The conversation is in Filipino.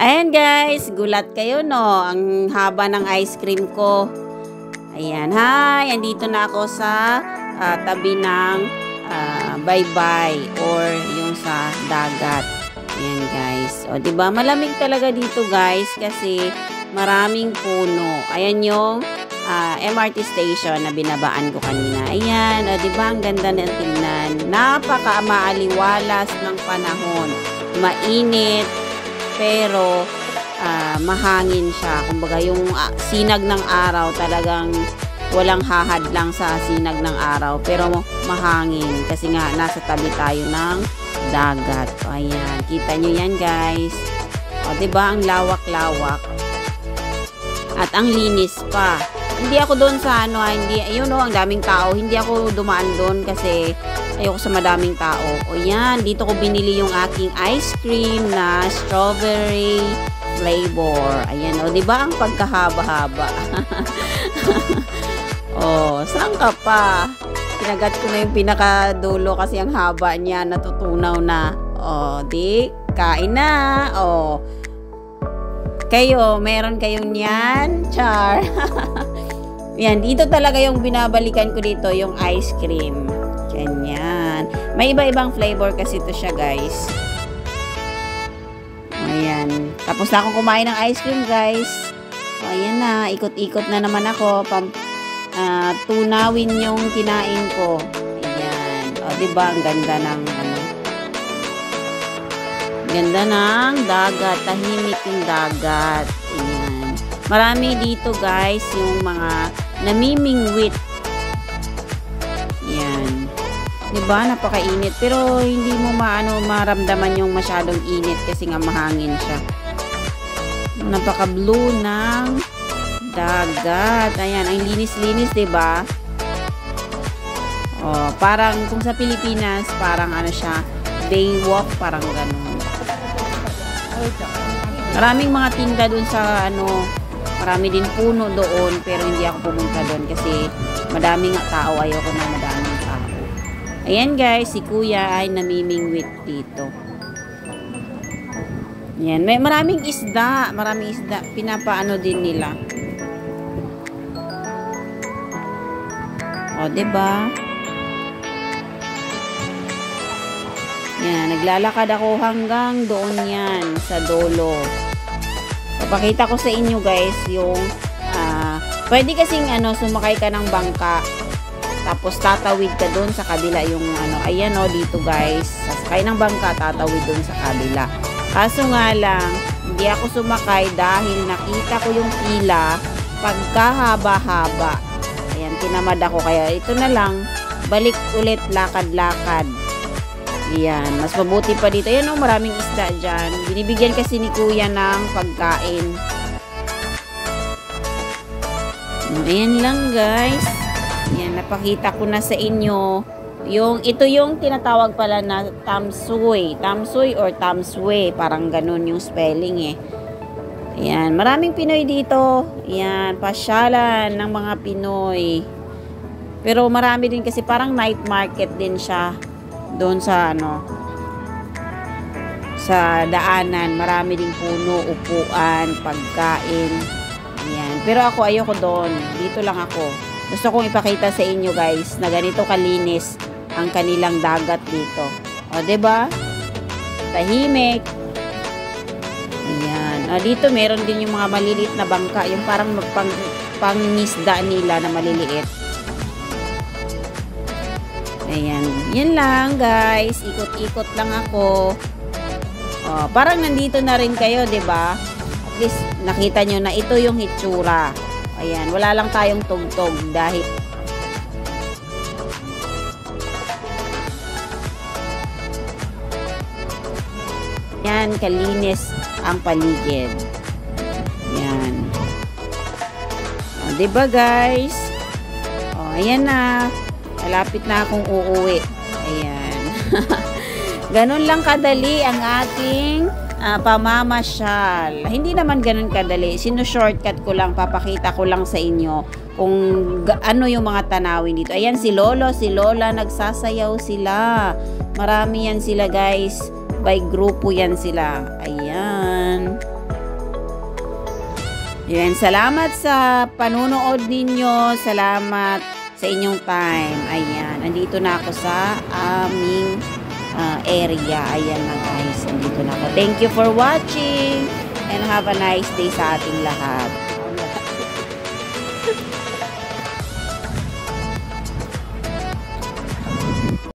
Ayan guys, gulat kayo no, ang haba ng ice cream ko. Ayan, hi, andito na ako sa tabi ng baybay or yung sa dagat. Ayan guys, o diba malamig talaga dito guys kasi maraming puno. Ayan yung MRT station na binabaan ko kanina. Ayan, o diba ang ganda ng tingnan. Napaka-maaliwalas ng panahon. Mainit, pero mahangin siya. Kumbaga yung sinag ng araw talagang walang hahad lang sa sinag ng araw. Pero mahangin kasi nga nasa tabi tayo ng dagat. O, ayan, kita nyo yan guys. O diba ang lawak-lawak. At ang linis pa. Hindi ako doon sa hindi, ayun o, ang daming tao. Hindi ako dumaan doon kasi ayoko sa madaming tao. O yan, dito ko binili yung aking ice cream na strawberry flavor. Ayan, o diba ang pagkahaba-haba? O, saan ka pa? Kinagat ko na yung pinakadulo kasi ang haba niya, natutunaw na. O, di, kain na. O, kayo, meron kayong yan? Char. Yan, dito talaga yung binabalikan ko dito, yung ice cream. Ganyan. May iba-ibang flavor kasi ito siya, guys. Ayan. Tapos na akong kumain ng ice cream, guys. O, ayan na. Ikot-ikot na naman ako. Tunawin yung kinain ko. Ayan. O, diba? Ang ganda ng, ganda ng dagat. Tahimik yung dagat. Ayan. Marami dito, guys, yung mga namimingwit. Ayan. Diba? Napakainit. Pero hindi mo maramdaman yung masyadong init kasi nga mahangin siya. Napaka-blue ng dagat. Ayan. Ang linis-linis, diba? Oh, parang kung sa Pilipinas, parang siya, Baywalk, parang ganun. Maraming mga tinda dun sa marami din puno doon, pero hindi ako pumunta doon kasi madaming tao. Ayoko na madaming tao. Ayan guys, si kuya ay namimingwit dito. Ayan, may maraming isda. Pinapaano din nila. O, diba? Yan, naglalakad ako hanggang doon yan, sa dulo. Papakita ko sa inyo guys yung pwede kasing sumakay ka ng bangka tapos tatawid ka doon sa kabila yung ayan dito guys, sasakay ng bangka, tatawid doon sa kabila. Kaso nga lang hindi ako sumakay dahil nakita ko yung pila pagkahaba-haba. Ayan, tinamad ako kaya ito na lang, balik ulit, lakad-lakad. Ayan, mas mabuti pa dito. Ayan maraming isda dyan. Binibigyan kasi ni kuya ng pagkain. Ayan lang guys. Ayan, napakita ko na sa inyo. Ito yung tinatawag pala na tamsuy. Tamsuy or tamswe. Parang ganun yung spelling eh. Ayan, maraming Pinoy dito. Ayan, pasyalan ng mga Pinoy. Pero marami din kasi parang night market din siya. Doon sa sa daanan, marami ding puno, upuan, pagkain. Ayan. Pero ako ayoko doon. Dito lang ako. Gusto kong ipakita sa inyo guys na ganito kalinis ang kanilang dagat dito. O, diba? Tahimik. Ayan. O, dito meron din yung mga maliliit na bangka. Yung parang pangisda nila na maliliit. Ayan. Yan lang, guys. Ikot-ikot lang ako. Oh, parang nandito na rin kayo, 'di ba? At least nakita nyo na ito yung hitsura. Ayan. Wala lang tayong tugtog dahil yan, kalinis ang paligid. Yan. Oh, 'di ba, guys? Oh, ayan na. Malapit na akong uuwi. Ayan. Ganun lang kadali ang aking pamamasyal. Hindi naman ganun kadali. Sino-shortcut ko lang. Papakita ko lang sa inyo kung ano yung mga tanawin dito. Ayan, si Lolo, si Lola, nagsasayaw sila. Marami yan sila guys. By grupo yan sila. Ayan. Yan, salamat sa panunood ninyo. Salamat sa inyong time. Ayan, nandito na ako sa aming area. Ayan na guys, nandito na ako. Thank you for watching and have a nice day sa ating lahat.